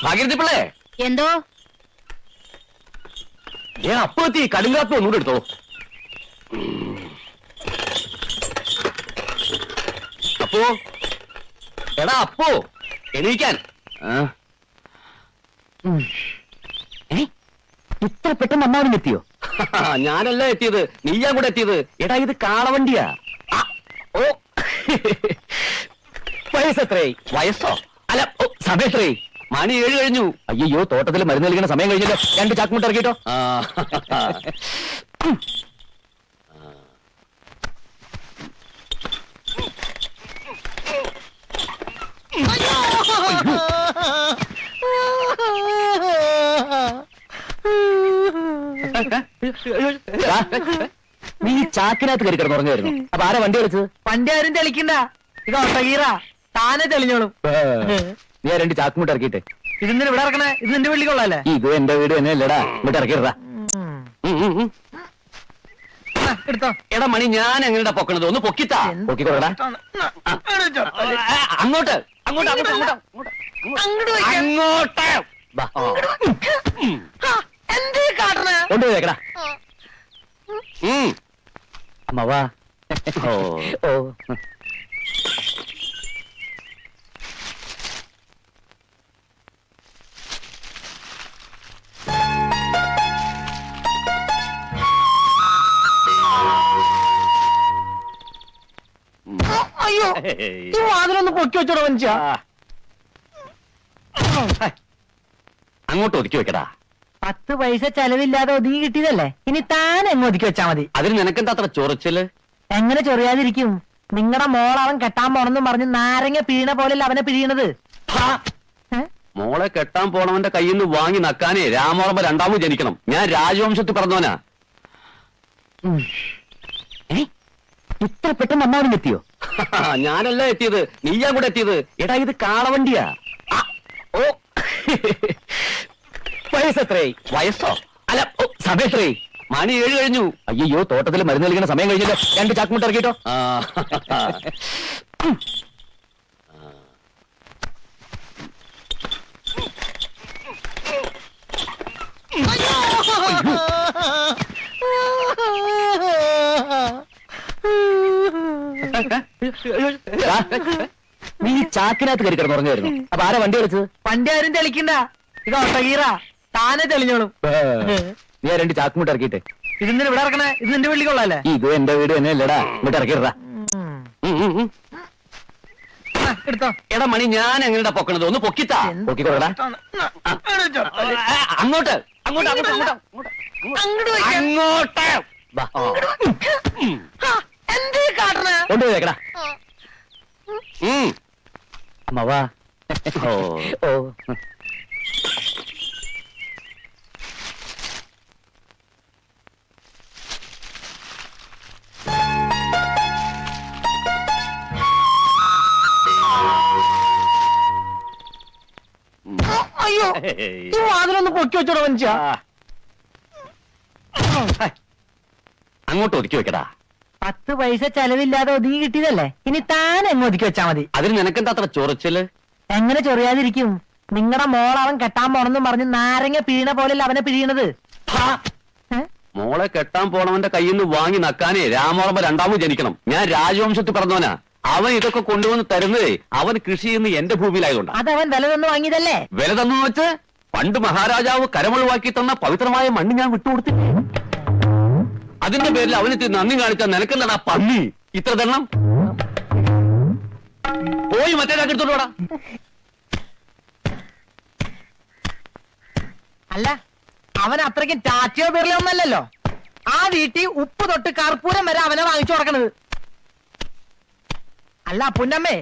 ഭാഗ്യരഥി പിള്ളേ, എന്തോ അപ്പോ എത്തി. കടുങ്കാപ്പി ഒന്നുകൂടെ എടുത്തോ. അപ്പോ എടാ അപ്പോ എണീക്കാൻ. ഇത്ര പെട്ടെന്ന് അമ്മാവനും എത്തിയോ? ഞാനല്ല എത്തിയത്, നീയാ കൂടെ എത്തിയത്. എടാ ഇത് കാളവണ്ടിയാ. ഓ വയസ്സെത്രേ? വയസ്സോ? അല്ല സമയത്രേ? മണി 7 കഴിഞ്ഞു. അയ്യോ, തോട്ടത്തിൽ മരുന്ന് നൽകുന്ന സമയം കഴിഞ്ഞല്ലോ. 2 ചാക്കുമുട്ട ഇറക്കിട്ടോ. നീ ചാക്കിനകത്ത് കയറി കിടന്നുറങ്ങായിരുന്നു. അപ്പൊ ആരാ വണ്ടി കളിച്ചത്? വണ്ടി ആരും തെളിക്കണ്ട, ഇത് ഒട്ടകീറ താനെ തെളിഞ്ഞോളും. നീ 2 ചാക്കുമുട്ട ഇറക്കിട്ടെ. ഇതിന് ഇവിടെ ഇറക്കണേ? ഇത് നിന്റെ വീട്ടിൽ ഇത് എന്റെ വീട് തന്നെ അല്ലടാ. ഇങ്ങോട്ട് ഇറക്കിടാ. എടുത്തോ. എടാ മണി, ഞാൻ എങ്ങനെയാ പൊക്കണത്? ഒന്ന് പൊക്കിത്താ. പൊക്കിക്കൊള്ളടാ. അങ്ങോട്ട് അങ്ങോട്ട് അങ്ങോട്ട് അങ്ങോട്ട്. എന്തേ കാട്ടണേ? കൊണ്ടുപോയേക്കടാ. അമ്മവാ. ഓ അയ്യോ, ഈ വാതിലൊന്ന് പൊക്കി വെച്ചോടോ മനുഷ്യ. അങ്ങോട്ട് ഒതുക്കി വെക്കടാ. 10 പൈസ ചെലവില്ലാതെ ഒതുങ്ങി കിട്ടിയതല്ലേ, ഇനി താൻ എങ്ങ് ഒതുക്കി വെച്ചാ മതി. അതിന് നിനക്കെന്താ അത്ര ചൊറിച്ചില്? എങ്ങനെ ചൊറിയാതിരിക്കും? നിങ്ങളുടെ മോൾ അവൻ കെട്ടാൻ പോണെന്നും പറഞ്ഞ് നാരങ്ങ പിഴീണ പോലല്ല അവനെ പിഴിയണത്. മോളെ കെട്ടാൻ പോണവന്റെ കയ്യിൽ നിന്ന് വാങ്ങി നക്കാനേ രാമോളമ്പ 2ാമത് ജനിക്കണം. ഞാൻ രാജവംശത്തിൽ പറഞ്ഞവനാ. ഇത്ര പെട്ടെന്ന് അമ്മാവനും എത്തിയോ? ഞാനല്ല എത്തിയത്, നീയാ കൂടെ എത്തിയത്. എടാ ഇത് കാളവണ്ടിയാ. ഓ വയസ്സെത്രേ? വയസ്സോ? അല്ല സമയത്രേ? മണി 7 കഴിഞ്ഞു. അയ്യോ, തോട്ടത്തിൽ മരുന്ന് നൽകുന്ന സമയം കഴിഞ്ഞല്ലോ. 2 ചാക്കുമുട്ട ഇറക്കിട്ടോ. നീ ചാക്കിനകത്ത് കയറി കിടന്നുറങ്ങായിരുന്നു. അപ്പൊ ആരാ വണ്ടി കളിച്ചത്? വണ്ടി ആരും തെളിക്കണ്ട, ഇത് ഒട്ടകീറ താനെ തെളിഞ്ഞോളും. നീ 2 ചാക്കുമുട്ട ഇറക്കിട്ടെ. ഇതിന് ഇവിടെ ഇറക്കണേ? ഇത് നിന്റെ വീട്ടിൽ ഇത് എന്റെ വീട് തന്നെ അല്ലടാ. ഇങ്ങോട്ട് ഇറക്കിടാ. എടുത്തോ. എടാ മണി, ഞാൻ എങ്ങനെയാ പൊക്കണത്? ഒന്ന് പൊക്കിത്താ. പൊക്കിക്കൊള്ളടാ. അങ്ങോട്ട് അങ്ങോട്ട് അങ്ങോട്ട് അങ്ങോട്ട്. എന്തേ കാട്ടണേ? കൊണ്ടുപോയേക്കടാ. അമ്മവാ. ഓ അയ്യോ, ഈ വാതിലൊന്ന് പൊക്കി വെച്ചോടോ മനുഷ്യ. അങ്ങോട്ട് ഒതുക്കി വെക്കടാ. 10 പൈസ ചെലവില്ലാതെ ഒതുങ്ങി കിട്ടിയതല്ലേ, ഇനി താൻ എങ്ങ് ഒതുക്കി വെച്ചാ മതി. അതിന് നിനക്കെന്താ അത്ര ചൊറിച്ചില്? എങ്ങനെ ചൊറിയാതിരിക്കും? നിങ്ങളുടെ മോൾ അവൻ കെട്ടാൻ പോണെന്നും പറഞ്ഞ് നാരങ്ങ പിഴീണ പോലല്ല അവനെ പിഴിയണത്. മോളെ കെട്ടാൻ പോണവന്റെ കയ്യിൽ നിന്ന് വാങ്ങി നക്കാനേ രാമോളമ്പ 2ാമത് ജനിക്കണം. ഞാൻ രാജവംശത്തിൽ പറഞ്ഞവനാ. അവൻ ഇതൊക്കെ കൊണ്ടുവന്ന് തരുന്നതേ അവൻ കൃഷി ചെയ്യുന്ന എന്റെ ഭൂമിയിലായതുകൊണ്ട്. അതവൻ വില തന്നു വാങ്ങിയതല്ലേ? വില തന്നു വെച്ച് പണ്ട് മഹാരാജാവ് കരമൊഴിവാക്കി തന്ന പവിത്രമായ മണ്ണ് ഞാൻ വിട്ടുകൊടുത്തില്ലേ? അതിന്റെ പേരിൽ അവനെത്തി നന്ദി കാണിച്ചാൽ നിനക്കെന്താടാ പന്നി ഇത്ര തരണം? പോയി മറ്റേ എടുത്തോടാ. അല്ല, അവൻ അത്രയ്ക്കും ടാറ്റയോ ബിർലയോ ഒന്നല്ലല്ലോ. ആ വീട്ടിൽ ഉപ്പ് തൊട്ട് കർപ്പൂരം വരെ അവനെ വാങ്ങിച്ചു കൊടുക്കണത്. അല്ല പുന്നമ്മേ,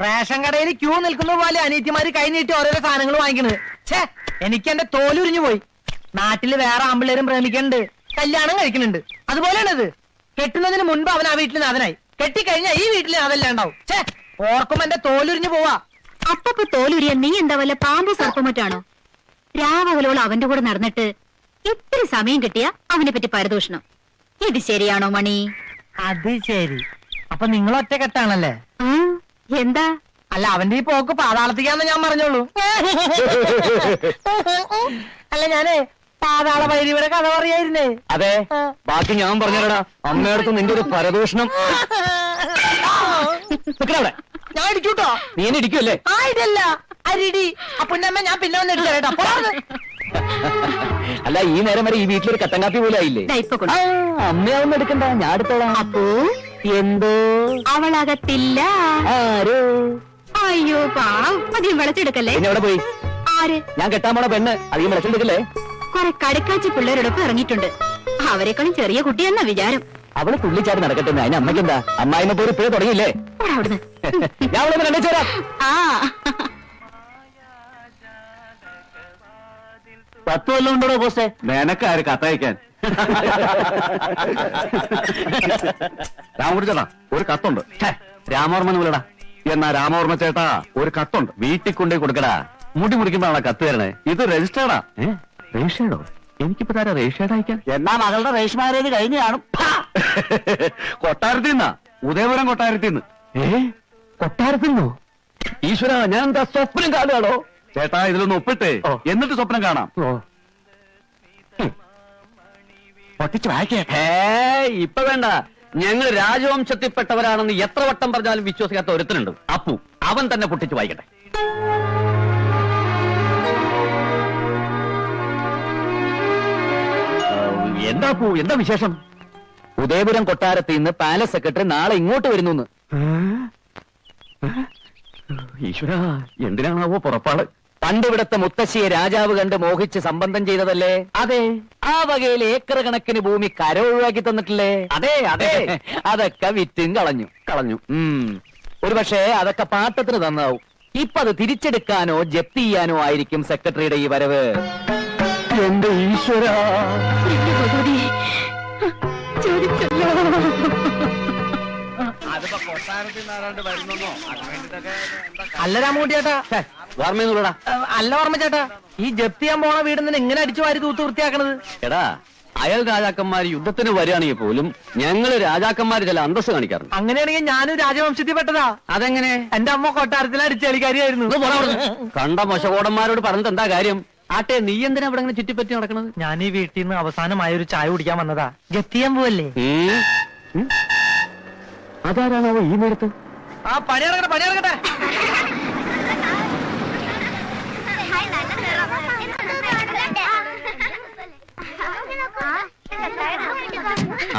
റേഷൻ കടയിൽ ക്യൂ നിൽക്കുന്ന പോലെ അനീറ്റിമാര് കൈ നീട്ടി ഓരോരോ സാധനങ്ങൾ വാങ്ങിക്കണത്. ഛേ, എനിക്ക് എന്റെ തോലുരിഞ്ഞു പോയി. നാട്ടില് വേറെ ആമ്പിള്ളേരും പ്രേമിക്കുന്നുണ്ട്, കല്യാണം കഴിക്കുന്നുണ്ട്. അതുപോലെയാണിത്. കെട്ടുന്നതിന് മുൻപ് അവൻ ആ വീട്ടിൽ നാഥനായി, കെട്ടിക്കഴിഞ്ഞാൽ ഈ വീട്ടിൽ നാഥല്ല ഉണ്ടാവും. ഛേ, ഓർക്കുമ്പോ എന്റെ തോലുരിഞ്ഞു പോവാ. അപ്പപ്പോ തോലുരിയ നീ എന്താ വല്ല പാമ്പ് സർപ്പമറ്റാണോ? രാവകലോളം അവന്റെ കൂടെ നടന്നിട്ട് ഇത്തിരി സമയം കിട്ടിയ അവനെ പറ്റി പരദൂഷണം. ഇത് ശരിയാണോ മണി? അത് ശരി, അപ്പൊ നിങ്ങൾ ഒറ്റ കെട്ടാണല്ലേ? എന്താ അല്ല അവന്റെ ഈ പോക്ക് പാതാളത്തിക്കാന്ന് ഞാൻ പറഞ്ഞോളൂ. അല്ല ഞാനേ പാതാള ഭൈരവിയുടെ കഥ പറയായിരുന്നേ. അതെ, ബാക്കി ഞാൻ പറഞ്ഞടാ. അമ്മയടുത്ത് നിന്റെ ഒരു പരദൂഷണം. നിക്കവിടെ. ഞാൻ ഇടിക്കൂട്ടോ. നീ എന്നെ ഇടിക്കുമല്ലേ? ആ ഇതല്ല അരിടി. അപ്പുന്റെ അമ്മ ഞാൻ പിന്നെ വന്ന് ഇടിച്ചു കേട്ടോ. അല്ല, ഈ നേരം വരെ ഈ വീട്ടിലൊരു കട്ടൻ കാപ്പി പോലും ആയില്ലേ? ദാ ഇപ്പൊ കൊണ്ടു. അമ്മയാവുന്ന എടുക്കണ്ട, ഞാൻ എടുത്തോളാം. അപ്പോ എന്തോ അവളകത്തില്ല. ആരോ? അയ്യോ പാവം, അധികം വിളച്ചെടുക്കല്ലേ. പിന്നെ എവിടെ പോയി? ആര്? ഞാൻ കെട്ടാൻ പോണ പെണ്ണ് അധികം വിളിച്ചെടുക്കല്ലേ? കുറെ കടക്കാച്ചി പിള്ളേരോടൊപ്പം ഇറങ്ങിയിട്ടുണ്ട്. അവരെക്കാളും ചെറിയ കുട്ടിയെന്നാ വിചാരം. അവള് തുള്ളിച്ചാടി നടക്കട്ടെ. അതിന് അമ്മയ്ക്കെന്താ? അമ്മായിമ്മ പോലും ഇപ്പോഴും തുടങ്ങിയില്ലേ? പോടാ അവിടുന്ന്. ഞാൻ അവിടെ കണ്ടേച്ചു വരാം. ആ 10 കൊല്ലം ഉണ്ടോ പോസ്റ്റേ? നിനക്കാര് കത്തയക്കാൻ? രാമൂർ ചേട്ടാ, ഒരു കത്തുണ്ട്. രാമവർമ്മ വിളടാ. എന്നാ രാമവർമ്മ ചേട്ടാ, ഒരു കത്തുണ്ട്, വീട്ടിൽ കൊണ്ടേ കൊടുക്കടാ. മുടി മുറിക്കുമ്പോഴാണ് കത്ത് തരണേ. ഇത് രജിസ്റ്റേർഡാ. രജിസ്റ്റേർഡോ? എനിക്കിപ്പോ താരാ രജിസ്റ്റേർഡ് അയക്കാൻ? എന്നാ മകളുടെ റേഷൻ മാരേജ് കഴിഞ്ഞ് കാണും. കൊട്ടാരത്തിൽ നിന്നാ, ഉദയപുരം കൊട്ടാരത്തിൽ നിന്ന്. കൊട്ടാരത്തിൽ നിന്നോ? ഈശ്വര, ഞാൻ എന്താ സ്വപ്നം കാണുകയാണോ? ചേട്ടാ, ഇതിലൊന്ന് ഒപ്പിട്ട് ഓ. എന്നിട്ട് സ്വപ്നം കാണാം. പൊട്ടിച്ചു വായിക്കേ. ഇപ്പൊ വേണ്ട. ഞങ്ങൾ രാജവംശത്തിൽപ്പെട്ടവരാണെന്ന് എത്ര വട്ടം പറഞ്ഞാലും വിശ്വസിക്കാത്ത ഒരുത്തനുണ്ട്, അപ്പു. അവൻ തന്നെ പൊട്ടിച്ചു വായിക്കട്ടെ. എന്താ അപ്പു, എന്താ വിശേഷം? ഉദയപുരം കൊട്ടാരത്തിൽ നിന്ന് പാലസ് സെക്രട്ടറി നാളെ ഇങ്ങോട്ട് വരുന്നു. ഈശ്വര, എന്തിനാണാവോ പുറപ്പാട്? പണ്ടിവിടത്തെ മുത്തശ്ശിയെ രാജാവ് കണ്ട് മോഹിച്ച് സംബന്ധം ചെയ്തതല്ലേ? അതെ, ആ വകയിൽ ഏക്കർ കണക്കിന് ഭൂമി കര ഒഴിവാക്കി തന്നിട്ടില്ലേ? അതെ, അതെ. അതൊക്കെ വിറ്റും കളഞ്ഞു. ഒരുപക്ഷെ അതൊക്കെ പാട്ടത്തിന് തന്നാവും. ഇപ്പൊ അത് തിരിച്ചെടുക്കാനോ ജപ്തി ചെയ്യാനോ ആയിരിക്കും സെക്രട്ടറിയുടെ ഈ വരവ്. എന്റെ ഈശ്വര, എന്റെ ഭഗവതി, ചോദിച്ചല്ലോ. അല്ല രാമൂട്ടി ചേട്ടാ, ഓർമ്മയൊന്നുമില്ലടാ. അല്ല ഓർമ്മ ചേട്ടാ, ഈ ജപ്തി ചെയ്യാൻ പോണ വീടിന് എങ്ങനെ അടിച്ചു വാരി തൂത്ത് വൃത്തിയാക്കണത്? എടാ, അയൽ രാജാക്കന്മാർ യുദ്ധത്തിന് വരികയാണെങ്കിൽ പോലും ഞങ്ങള് രാജാക്കന്മാര് ചില അന്തസ് കാണിക്കാറുണ്ട്. അങ്ങനെയാണെങ്കിൽ ഞാനും രാജവംശത്തിൽ പെട്ടതാ. അതെങ്ങനെ? എന്റെ അമ്മ കൊട്ടാരത്തിലെ അടിച്ചളിക്കാരിയായിരുന്നു. കണ്ട മൊശകോടന്മാരോട് പറഞ്ഞിട്ട് എന്താ കാര്യം? ആട്ടെ, നീ എന്തിനാ ഇവിടെ ഇങ്ങനെ ചുറ്റിപ്പറ്റി നടക്കണത്? ഞാൻ ഈ വീട്ടിൽ നിന്ന് അവസാനമായ ഒരു ചായ കുടിക്കാൻ വന്നതാ. ജപ്തി ചെയ്യാൻ പോവല്ലേ? അതാരാണോ ഈ നേരത്ത്? ആ പണിയിറങ്ങട്ടെ.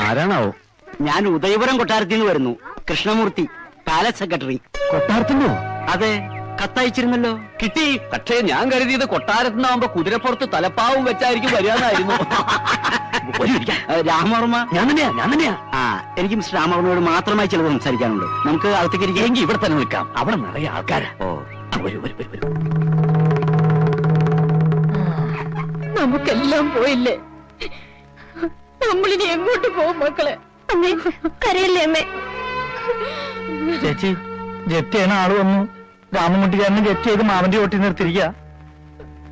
ആരാണാവോ? ഞാൻ ഉദയപുരം കൊട്ടാരത്തിൽ നിന്ന് വരുന്നു. Krishnamurthy, palace secretary. കൊട്ടാരത്തിനോ? അതെ, കത്തയച്ചിരുന്നല്ലോ. കിട്ടി. പക്ഷേ ഞാൻ കരുതിയത് കൊട്ടാരത്തിനാവുമ്പോ കുതിരപ്പുറത്ത് തലപ്പാവും വെച്ചായിരിക്കും വരികയെന്നായിരുന്നു. രാമവർമ്മ. ഞാൻ തന്നെയാ. ആ, എനിക്ക് മിസ്റ്റർ രാമവർമ്മയോട് മാത്രമായി ചിലത് സംസാരിക്കാനുണ്ട്. നമുക്ക് അകത്തേക്ക് ഇരിക്കാം. ഇവിടെ തന്നെ നിൽക്കാം. അവിടെ നിറയെ ആൾക്കാരാ. ഓ, വരൂ. നമുക്കെല്ലാം പോയില്ലേ? നമ്മളിനി എങ്ങോട്ട് പോകും മക്കളെ? അമ്മേ, കരയല്ലേ അമ്മേ? ചേച്ചി, ജപ്തി ചെയ്യണ ആള് വന്നു. രാമൻകുട്ടിക്കാരനെ ജപ്തി ചെയ്ത് മാവന്റെ ഓട്ടി നിർത്തിരിക്കുക.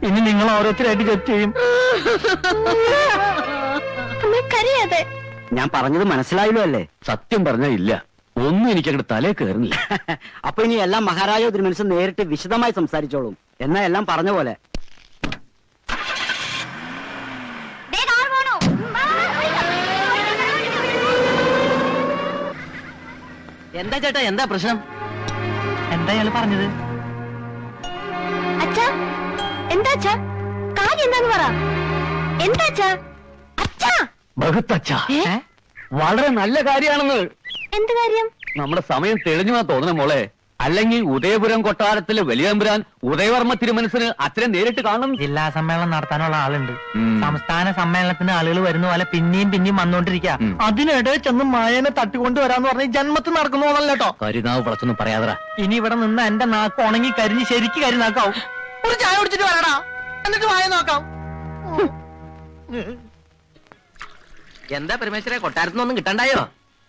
ഇനി നിങ്ങൾ ഓരോരുത്തരായിട്ട് ജപ്തി ചെയ്യും. അമ്മേ, കരയാതെ. ഞാൻ പറഞ്ഞത് മനസ്സിലായല്ലോ അല്ലേ? സത്യം പറഞ്ഞാ ഇല്ല, ഒന്നും എനിക്കങ്ങോട്ട് തലേ കയറുന്നില്ല. അപ്പൊ ഇനി എല്ലാം മഹാരാജാവ് തിരുമനസ് നേരിട്ട് വിശദമായി സംസാരിച്ചോളും. എന്നാ എല്ലാം പറഞ്ഞ പോലെ. എന്താ ചേട്ടാ, എന്താ പ്രശ്നം? എന്താ ഇയാള് പറഞ്ഞത്? അച്ഛാ, എന്താ അച്ഛാ? കാര്യം എന്താന്ന് പറ. എന്താ അച്ഛാ? അച്ഛാ, ബഹുത്തച്ഛ, ഏ? വളരെ നല്ല കാര്യമാണെന്ന്. എന്ത് കാര്യം? നമ്മുടെ സമയം തെളിഞ്ഞു തോന്നണ മോളെ. അല്ലെങ്കിൽ ഉദയപുരം കൊട്ടാരത്തിലെ വലിയമ്പുരാൻ ഉദയവർമ്മ തിരുമനസിന് അച്ഛനെ നേരിട്ട് കാണണം. ജില്ലാ സമ്മേളനം നടത്താനുള്ള ആളുണ്ട്. സംസ്ഥാന സമ്മേളനത്തിന് ആളുകൾ വരുന്ന പോലെ പിന്നെയും വന്നോണ്ടിരിക്കുക. അതിനിടെ ചെന്ന് മായനെ തട്ടിക്കൊണ്ട് വരാന്ന് പറഞ്ഞ ജന്മത്തിൽ നടക്കുന്നതല്ല കേട്ടോ. കരുനാവ് പളച്ചൊന്നും പറയാതറ. ഇനി ഇവിടെ നിന്ന് എന്റെ നാക്ക് ഉണങ്ങി കരിഞ്ഞ് ശരിക്ക് കരിനാക്കാവും. ഒരു ചായ കുടിച്ചിട്ട് വരടാ, എന്നിട്ട് വായ നോക്കാം. എന്താ പരമേശ്വര, കൊട്ടാരത്തിനൊന്നും കിട്ടണ്ടായോ?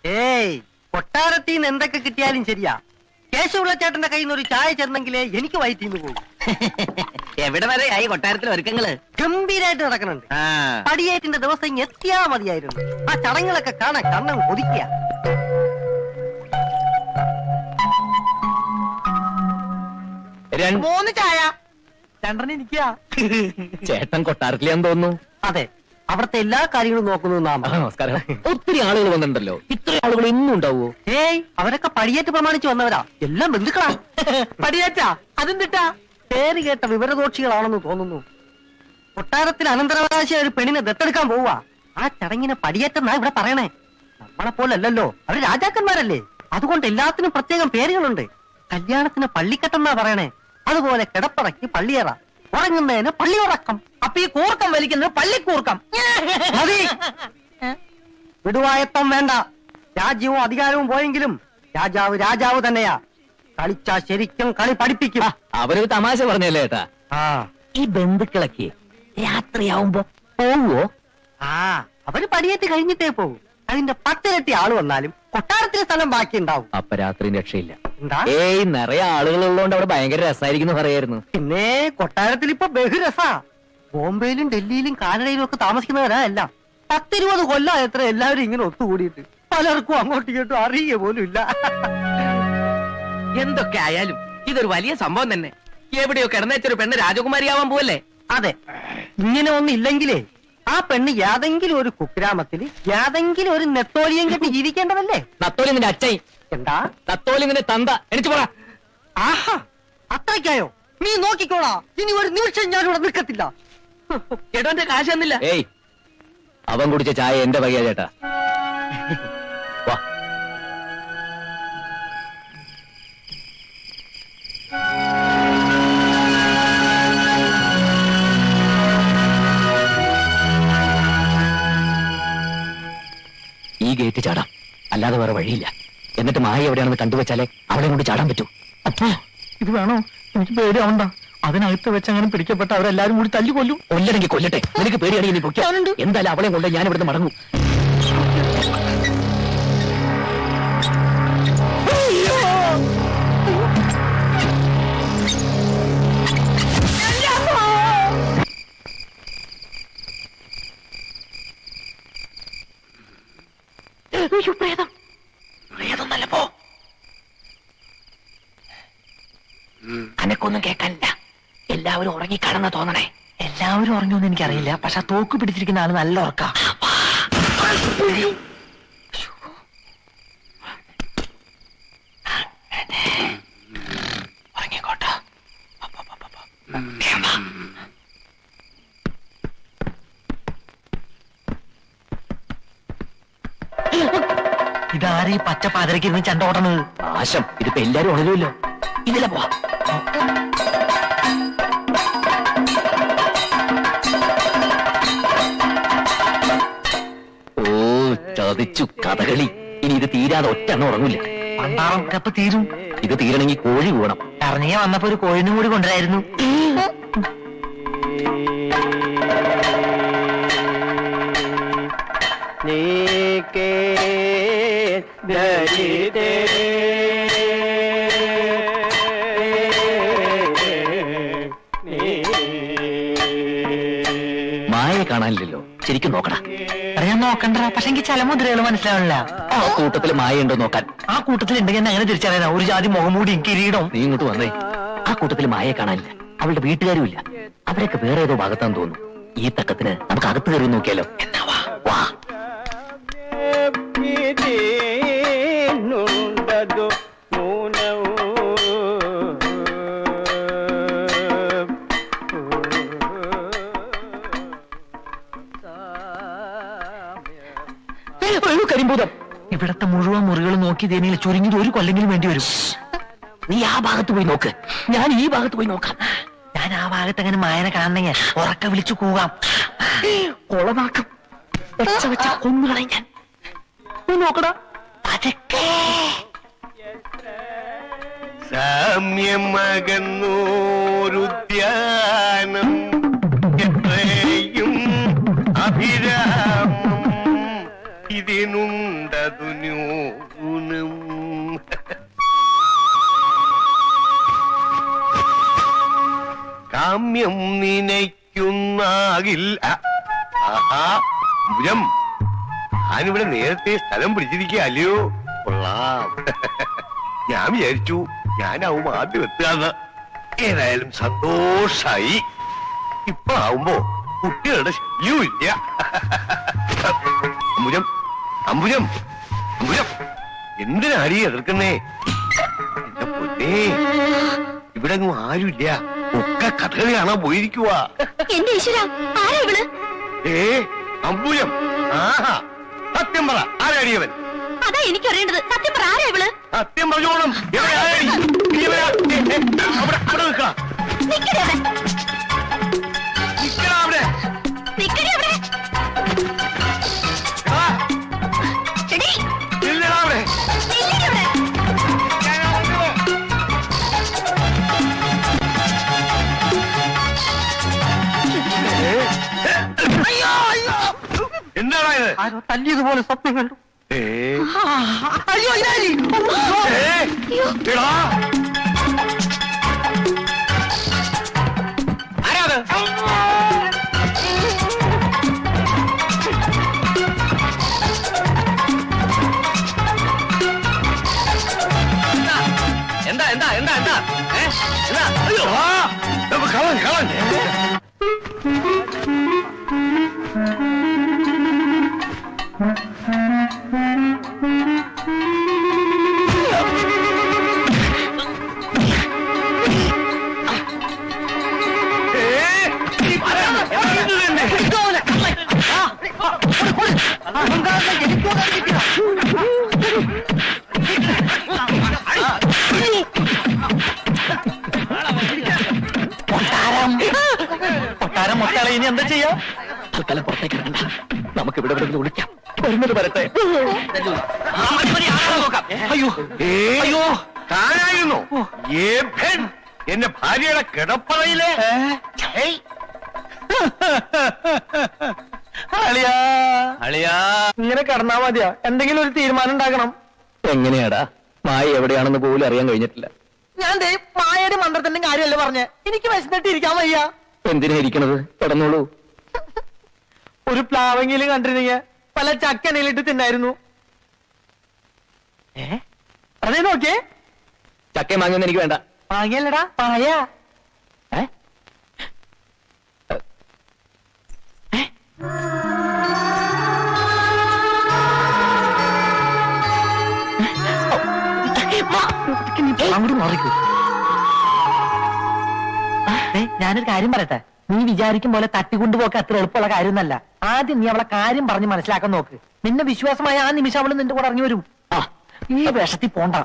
ഏയ്, കൊട്ടാരത്തിൽ നിന്ന് എന്തൊക്കെ കിട്ടിയാലും ശരിയാ. കേശവുള്ള ചേട്ടന്റെ കയ്യിൽ നിന്ന് ഒരു ചായ ചേർന്നെങ്കിലേ എനിക്ക് വയറ്റിന്ന് പോകും. എവിടെ വരെ ആയി കൊട്ടാരത്തിലെ ഒരുക്കങ്ങള്? ഗംഭീരായിട്ട് നടക്കുന്നുണ്ട്. പടിയേറ്റിന്റെ ദിവസം ഇങ്ങ് എത്തിയാ മതിയായിരുന്നു. ആ ചടങ്ങുകളൊക്കെ കാണാൻ കണ്ണം കൊതിക്കുക. 3 ചായ. 2 എനിക്കാ. ചേട്ടൻ കൊട്ടാരത്തിലെന്ന് തോന്നുന്നു. അതെ, അവിടുത്തെ എല്ലാ കാര്യങ്ങളും നോക്കുന്നു നാം. നമസ്കാരം. ഒത്തിരി ആളുകൾ വന്നിട്ടുണ്ടല്ലോ. ഇത്ര ആളുകൾ ഇന്നും ഉണ്ടാവുമോ? ഏയ്, അവരൊക്കെ പടിയേറ്റ് പ്രമാണിച്ച് വന്നവരാ. എല്ലാം ബന്ധുക്കളാ. പടിയേറ്റാ? അതെന്തിട്ടാ? പേര് കേട്ട വിവരദോക്ഷികളാണെന്ന് തോന്നുന്നു. കൊട്ടാരത്തിൽ അനന്തരാവകാശ ഒരു പെണ്ണിനെ ദത്തെടുക്കാൻ പോവാ. ആ ചടങ്ങിനെ പടിയേറ്റെന്നാ ഇവിടെ പറയണേ. നമ്മളെ പോലല്ലോ, അവര് രാജാക്കന്മാരല്ലേ. അതുകൊണ്ട് എല്ലാത്തിനും പ്രത്യേകം പേരുകളുണ്ട്. കല്യാണത്തിന് പള്ളിക്കെട്ടെന്നാ പറയണേ. അതുപോലെ കിടപ്പറയ്ക്ക് പള്ളിയറ, ഉറങ്ങുന്നതിന് പള്ളിയുറക്കം. അപ്പൊ ഈ കൂർക്കം വലിക്കുന്നത് പള്ളിക്കൂർക്കം. മതി. വിടുവായത്തം വേണ്ട. രാജ്യവും അധികാരവും പോയെങ്കിലും രാജാവ് രാജാവ് തന്നെയാ. കളിച്ചാ ശരിക്കും കളി പഠിപ്പിക്കും. അവരൊരു തമാശ പറഞ്ഞല്ലേ ഏട്ടാ. ആ ഈ ബന്ധുക്കളൊക്കെ രാത്രിയാവുമ്പോ പോവോ? ആ അവര് പടിയേറ്റ് കഴിഞ്ഞിട്ടേ പോകും. അതിന്റെ 10 ഇരട്ടി ആള് വന്നാലും കൊട്ടാരത്തിലെ സ്ഥലം ബാക്കി ഉണ്ടാവും. അപ്പൊ രാത്രി രക്ഷയില്ല. എന്താ? ഏയ്, നിറയെ ആളുകൾ ഉള്ളതുകൊണ്ട് അവിടെ ഭയങ്കര രസമായിരിക്കും പറയായിരുന്നു. പിന്നെ കൊട്ടാരത്തിൽ ഇപ്പൊ ബഹുരസാ. ബോംബെയിലും ഡൽഹിയിലും കാനഡയിലും ഒക്കെ താമസിക്കുന്നവരാ എല്ലാം. 10-20 കൊല്ലം എത്ര എല്ലാവരും ഇങ്ങനെ ഒത്തുകൂടിയിട്ട് പലർക്കും അങ്ങോട്ടും ഇങ്ങോട്ടും അറിയുക പോലും ഇല്ല. എന്തൊക്കെ ആയാലും ഇതൊരു വലിയ സംഭവം തന്നെ. എവിടെയോ കിടന്നേച്ചൊരു പെണ്ണ് രാജകുമാരിയാവാൻ പോവല്ലേ? അതെ, ഇങ്ങനെ ഒന്നും ഇല്ലെങ്കിലേ ആ പെണ്ണ് യാതെങ്കിലും ഒരു കുഗ്രാമത്തിൽ യാതെങ്കിലും ഒരു നെത്തോലിയം കെട്ടി ജീവിക്കേണ്ടതല്ലേ? നത്തോലി നിന്റെ അച്ഛൻ. എന്താ? നത്തോലി നിന്റെ തന്ത. എണിച്ചു പോടാ. ആഹാ, അത്രയ്ക്കായോ? നീ നോക്കിക്കോളാ, ഇനി ഒരു നിമിഷം ഞാനിവിടെ നിൽക്കത്തില്ല. ചേട്ടന്റെ കാശ് തന്നില്ല. ഏയ്, അവൻ കുടിച്ച ചായ എന്റെ വകയാ ചേട്ടാ. വാ. ഈ ഗേറ്റ് ചാടാം, അല്ലാതെ വേറെ വഴിയില്ല. എന്നിട്ട് മായ എവിടെയാണെന്ന് കണ്ടുവച്ചാലേ അവളെ കൊണ്ട് ചാടാൻ പറ്റൂ. അപ്പോ ഇത് വേണോ? എനിക്ക് പേടിയാവണ്ട. അതിനകത്ത് വെച്ച് അങ്ങനെ പിടിക്കപ്പെട്ട അവരെല്ലാരും കൂടി തല്ലിക്കൊല്ലും. കൊല്ലണെങ്കിൽ കൊല്ലട്ടെ. നിനക്ക് പേടിയാണെങ്കിൽ നീ പൊയ്ക്കോ. എന്തായാലും അവളെ കൊണ്ട് ഞാൻ ഇവിടുന്ന് മടങ്ങും. അനക്കൊന്നും കേൾക്കാനില്ല. എല്ലാവരും ഉറങ്ങിക്കാണെന്ന് തോന്നണേ. എല്ലാവരും ഉറങ്ങുമെന്ന് എനിക്കറിയില്ല. പക്ഷെ തോക്ക് പിടിച്ചിരിക്കുന്ന ആള് നല്ല ഉറക്കാ. ഉറങ്ങിക്കോട്ടോ. ഇതാരീ പച്ച പാതിരക്ക് ഇരുന്ന് ചണ്ട ഓടണത്? ആശം, ഇതിപ്പോ എല്ലാരും ഉണരുമല്ലോ. ഇതിലെ പോവാ. ഓ, ചതിച്ചു കഥകളി. ഇനി ഇത് തീരാതെ ഒറ്റ എണ്ണം ഉറങ്ങില്ല. പണ്ടാറൊക്കെ അപ്പൊ തീരും. ഇത് തീരണമെങ്കിൽ കോഴി കൂടണം. ഇറങ്ങിയ വന്നപ്പോ ഒരു കോഴിനും കൂടി കൊണ്ടുവരായിരുന്നു. മായയെ കാണാനില്ലല്ലോ. ശരിക്കും നോക്കടാ. അറിയാൻ നോക്കണ്ട. പക്ഷെ എനിക്ക് ചില മുദ്രകൾ മനസ്സിലാവില്ല. ആ കൂട്ടത്തിൽ മായ ഉണ്ടോ നോക്കാൻ. ആ കൂട്ടത്തിൽ ഉണ്ടെങ്കിൽ എന്നെ അങ്ങനെ തിരിച്ചറിയാനാ? ഒരു ജാതി മുഖംമൂടിയും കിരീടവും. നീ ഇങ്ങോട്ട് വന്നേ. ആ കൂട്ടത്തിൽ മായയെ കാണാനില്ല. അവളുടെ വീട്ടുകാരും ഇല്ല. അവരൊക്കെ വേറെ ഏതോ ഭാഗത്താന്ന് തോന്നുന്നു. ഈ തക്കത്തിന് നമുക്ക് അകത്ത് കയറി നോക്കിയാലോ? എന്നാ വാ വാ. കരിമ്പൂതം. ഇവിടത്തെ മുഴുവൻ മുറികൾ നോക്കി തേനിയിൽ ചുരുങ്ങിയത് 1 കൊല്ലെങ്കിലും വേണ്ടി വരും. നീ ആ ഭാഗത്ത് പോയി നോക്ക്, ഞാൻ ഈ ഭാഗത്ത് പോയി നോക്കാം. ഞാൻ ആ ഭാഗത്ത് അങ്ങനെ മായനെ കാണണമെങ്കിൽ ഉറക്കെ വിളിച്ചു കൂകാം. കൊളമാക്കും. വെച്ച കൊന്നുകളയും ഞാൻ. നീ നോക്കടാ. അതൊക്കെ സാമ്യമകന്നോരുദ്യാനം എത്രയും അഭിരാമം ഇതിനുണ്ടതു ന്യൂനം. കാമ്യം നിനയ്ക്കുന്നാകിൽ ഭുജം ഞാനിവിടെ നേരത്തെ സ്ഥലം പിടിച്ചിരിക്കുക അല്ലയോ? കൊള്ളാം. ഞാൻ വിചാരിച്ചു ഞാനാവും ആദ്യം എത്തുകയെന്ന്. ഏതായാലും സന്തോഷായി. ഇപ്പൊ ആവുമ്പോ കുട്ടികളുടെ ശല്യവും ഇല്ല. അമ്പുജം അമ്പുജം അമ്പുജം എന്തിനാടി എതിർക്കുന്നേ? എന്റെ പൊന്നേ, ഇവിടെ ഒന്നും ആരുമില്ല, ഒക്കെ കഥകളി കാണാൻ പോയിരിക്കുവാ. എന്റെ ഈശ്വര, ആരാ ഇവള്? അമ്പുജം, ആഹാ, സത്യം പറ, ആരാടിയവൻ? അതാ എനിക്കറിയേണ്ടത്. സത്യം പറ, ആരാ ഇവള്? സത്യം പറഞ്ഞോളും. അവിടെ നിൽക്കാം, നിക്കടി അവിടെ. നിൽക്കണം അവിടെ. നിക്കടി അവിടെ. ആ, എടീ, നില്ലെടാ അവിടെ. നില്ലെടി അവിടെ. എന്താടാ ഇത്? ആരോ തല്ലിയതുപോലെ സ്വപ്നം കണ്ടു. അയ്യോ ഇതാരി. എടാ, ആരാത്? എന്താ എന്താ എന്താ എന്താ എന്താ? അയ്യോ, കളൻ കളൻ. കൊട്ടാരം മൊട്ടാളെ ഇനി എന്താ ചെയ്യാ? തൽക്കാലം പുറത്തേക്ക് ഇറങ്ങണ്ട, നമുക്ക് ഇവിടെ ഇവിടെ വിളിക്കാം. വരുന്നത് വരട്ടെ. അയ്യോ അയ്യോ, താനായിരുന്നു ഏഭൻ, എന്റെ ഭാര്യയുടെ കിടപ്പറയിലെ. അളിയാ, അളിയാ, ഇങ്ങനെ കിടന്നാ മതിയാ? എന്തെങ്കിലും ഒരു തീരുമാനം ഉണ്ടാക്കണം. എങ്ങനെയാടാ മായ എവിടെയാണെന്ന് പോലും അറിയാൻ കഴിഞ്ഞിട്ടില്ല. ഞാൻ ദേ മായയുടെ മന്ത്രത്തിന്റെ കാര്യമല്ല പറഞ്ഞേ. എനിക്ക് വിശന്നിട്ട് ഇരിക്കാൻ വയ്യ. എന്തിനാ ഇരിക്കണത്? കിടന്നോളൂ. ഒരു പ്ലാവെങ്കിലും കണ്ടിരുന്നെങ്കിൽ പല ചക്കനയിലിട്ട് തിന്നായിരുന്നു. അതേ നോക്കിയേ, ചക്കയും വാങ്ങുന്ന എനിക്ക് വേണ്ട. മാങ്ങയല്ലടാ പായ. ഏ? അങ്ങോട്ട് മാറിക്കൂ. ഞാനൊരു കാര്യം പറയട്ടെ. നീ വിചാരിക്കും പോലെ തട്ടിക്കൊണ്ടുപോക്ക് അത്ര എളുപ്പമുള്ള കാര്യമൊന്നല്ല. ആദ്യം നീ അവളെ കാര്യം പറഞ്ഞ് മനസ്സിലാക്കാൻ നോക്ക്. നിന്നെ വിശ്വാസമായ ആ നിമിഷം അവള് നിന്റെ കൂടെ ഇറങ്ങി വരും. ഈ വേഷത്തിൽ പോണ്ട.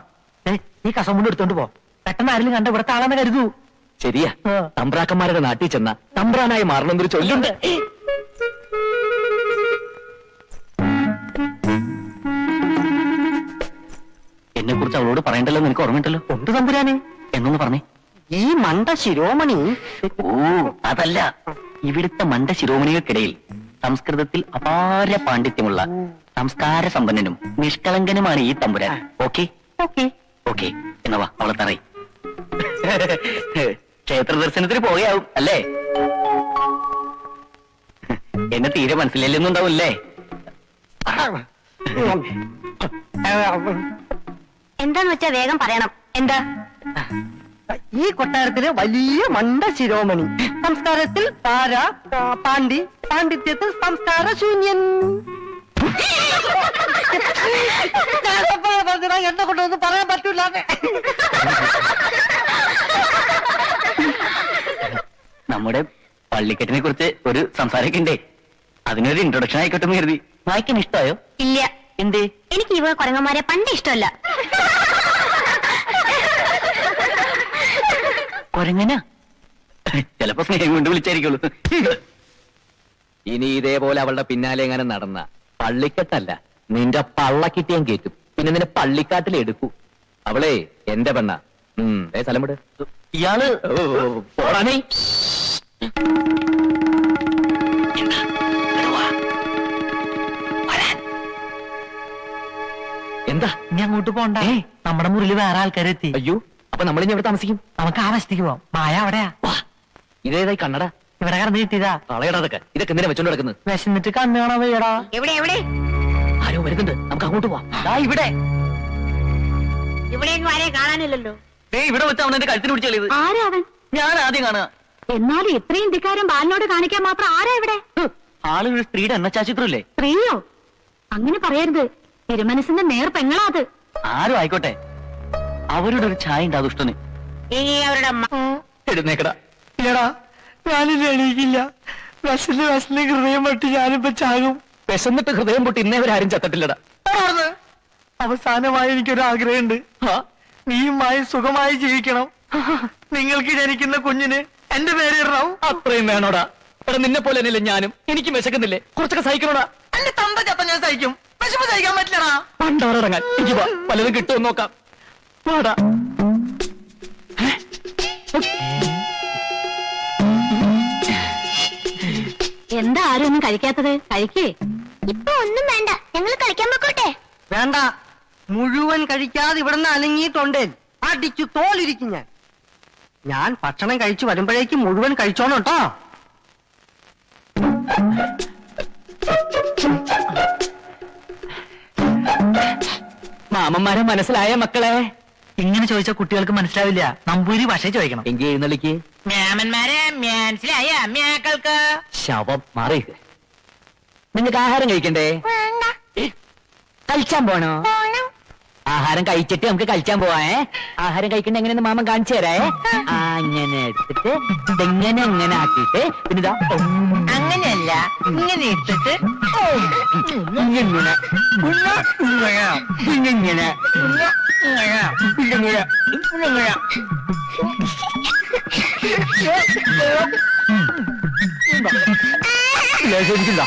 ഈ കസം കൊണ്ട് എടുത്തോണ്ട് പോ. പെട്ടെന്ന് ആരെങ്കിലും കണ്ട ഇവിടുത്തെ ആളാന്ന് കരുതൂ. ശരിയാ, തമ്പ്രാക്കന്മാരുടെ നാട്ടിൽ ചെന്ന തമ്പ്രാനായി മാറണമെന്നൊരു ചൊല്ലുണ്ട്. എന്നെ കുറിച്ച് അവളോട് പറയണ്ടല്ലോ, നിനക്ക് ഓർമ്മയുണ്ടല്ലോ. ഉണ്ട് തമ്പുരാനെ. എന്നൊന്ന് പറഞ്ഞേ. ഈ മണ്ട ശിരോമണി. ഓ, അതല്ല, ഇവിടുത്തെ മണ്ട ശിരോമണികൾക്കിടയിൽ സംസ്കൃതത്തിൽ അപാര പാണ്ഡിത്യമുള്ള സംസ്കാര സമ്പന്നനും നിഷ്കളങ്കനുമാണ് ഈ തമ്പുരാൻ. ഓക്കെ ഓക്കെ ഓക്കെ, എന്നവാ അവളെ തറയി. ക്ഷേത്ര ദർശനത്തിന് പോവുകയാവും അല്ലേ? എന്നെ തീരെ മനസ്സിലെല്ലുന്നുണ്ടാവില്ലേ? എന്താന്ന് വെച്ചാ വേഗം പറയണം. എന്താ? ഈ കൊട്ടാരത്തിലെ വലിയ മണ്ട ശിരോമണി. സംസ്കാരത്തിൽ പാര, പാണ്ഡിത്യത്തിൽ സംസ്കാര ശൂന്യൻ. എന്നെ കൊണ്ടൊന്നും പറയാൻ പറ്റൂല. നമ്മുടെ പള്ളിക്കെട്ടിനെ കുറിച്ച് ഒരു സംസാരമൊക്കെ ഉണ്ടേ. അതിനൊരു ഇൻട്രൊഡക്ഷൻ ആയിക്കോട്ടെ എന്ന് കരുതി. വായിക്കാൻ ഇഷ്ടമായോ? ഇല്ല. എന്തേ? എനിക്ക് ഇവ കുരങ്ങന്മാരെ പണ്ട് ഇഷ്ടമല്ല. കൊരങ്ങനാ? ചിലപ്പോ സ്നേഹം കൊണ്ട് വിളിച്ചായിരിക്കുള്ളൂ. ഇനി ഇതേപോലെ അവളുടെ പിന്നാലെ എങ്ങനെ നടന്ന പള്ളിക്കെട്ടല്ല, നിന്റെ പള്ളക്കിട്ടിയാൻ കേറ്റും. പിന്നെ നിന്നെ പള്ളിക്കാട്ടിൽ എടുക്കൂ. അവളെ എന്റെ പെണ്ണ. സ്ഥലം വിട്. ഇയാള് പോടാനേ. എന്താ? ഇനി അങ്ങോട്ട് പോണ്ട. നമ്മുടെ മുറിയിൽ വേറെ ആൾക്കാരെത്തി. അയ്യോ, അപ്പൊ നമ്മളിനി എവിടെ താമസിക്കും? നമുക്ക് ആ വശത്തേക്ക് പോവാം. മായ അവിടെയാ. ഇതേതായി കണ്ണട? ഇവിടെ കിടന്ന് കിട്ടിയതാ. കളയടാതൊക്കെ. ഇതൊക്കെ എന്തിനാ വെച്ചോണ്ട് കിടക്കുന്നത്? വിശന്നിട്ട് കണ്ണ് കാണാൻ വയ്യടാ. എവിടെ എവിടെ? ആരോ വരുന്നുണ്ട്, നമുക്ക് അങ്ങോട്ട് പോവാം. ഇവിടെ ഇവിടെയൊന്നും ആരെയും കാണാനില്ലല്ലോ. ഇവിടെ വെച്ച് അവൻ എന്റെ കഴുത്തിന് പിടിച്ച് കളിയത്. ആരാ അവൻ? ഞാൻ ആദ്യം കാണുക. എന്നാലും ഇത്രയും ധിക്കാരം ബാലിനോട് കാണിക്കാൻ മാത്രം ആരാ ഇവിടെ? ആളുകൾ സ്ത്രീയുടെ എണ്ണച്ചാച്ചിത്രല്ലേ? സ്ത്രീയോ? അങ്ങനെ പറയരുത്. തിരുമനസിന്റെ നേർ പെങ്ങളാ അത്. ആരും ആയിക്കോട്ടെ, അവരുടെ ഒരു ഛായ ഉണ്ട് ആ ദുഷ്ടന്. എഴുന്നേക്കടാ. ഇല്ലടാ, ഞാനിത് എണീക്കില്ല. വിശന്ന് ഹൃദയം പൊട്ടി ഞാനിപ്പോ ചാകും. വിശന്നിട്ട് ഹൃദയം പൊട്ടി ഇന്നേ വരെ ആരും ചത്തിട്ടില്ലടാ. ആർന്ന്? അവസാനമായി എനിക്കൊരു ആഗ്രഹമുണ്ട്. നീയുമായി സുഖമായി ജീവിക്കണം. നിങ്ങൾക്ക് ജനിക്കുന്ന കുഞ്ഞിന് എന്റെ പേര് ഇടണം. അത്രയും വേണോടാ? എടാ, നിന്നെ പോലെ തന്നെയല്ലേ ഞാനും. എനിക്ക് വിശക്കുന്നില്ലേ? കുറച്ചൊക്കെ സഹിക്കണോടാ. എന്റെ തന്ത ചത്ത ഞാൻ സഹിക്കും. വിശപ്പ് സഹിക്കാൻ പറ്റില്ലടാ. പണ്ടാറടങ്ങാൻ എനിക്ക് വാ, പലതും കിട്ടുമെന്ന് നോക്കാം. വാടാ. എന്താ ആരും ഒന്നും കഴിക്കാത്തത്? കഴിക്കേ. ഇപ്പൊ ഒന്നും വേണ്ട, ഞങ്ങൾ കളിക്കാൻ പോക്കോട്ടെ. വേണ്ട, മുഴുവൻ കഴിക്കാതെ ഇവിടുന്ന് അലങ്ങിയിട്ടുണ്ടേ അടിച്ചു തോലിരിക്കും ഞാൻ. ഞാൻ ഭക്ഷണം കഴിച്ചു വരുമ്പോഴേക്കും മുഴുവൻ കഴിച്ചോണം കേട്ടോ. മാമന്മാരെ മനസ്സിലായ മക്കളെ? ഇങ്ങനെ ചോദിച്ച കുട്ടികൾക്ക് മനസ്സിലാവില്ല. നമ്പൂരി ഭാഷ ചോദിക്കണം. എങ്കിൽ എഴുന്നള്ളിക്ക്. മ്യാമന്മാരെ മനസ്സിലായ മ്യാക്കൾക്ക്. ശവം മാറി. നിങ്ങൾക്ക് ആഹാരം കഴിക്കണ്ടേ? കഴിച്ചാൻ പോണോ? ആഹാരം കഴിച്ചിട്ട് നമുക്ക് കഴിച്ചാൻ പോവാ. ആഹാരം കഴിക്കണ്ട എങ്ങനെയെന്ന് മാമൻ കാണിച്ചു തരാ. അങ്ങനെ എടുത്തിട്ട് ഇതെങ്ങനെ എങ്ങനെ ആക്കിയിട്ട് പിന്നെ ഇതാ അങ്ങനെയല്ല, ഇങ്ങനെ ഇട്ടിട്ട് ഇങ്ങനെ ഇങ്ങനെ ശരിക്കും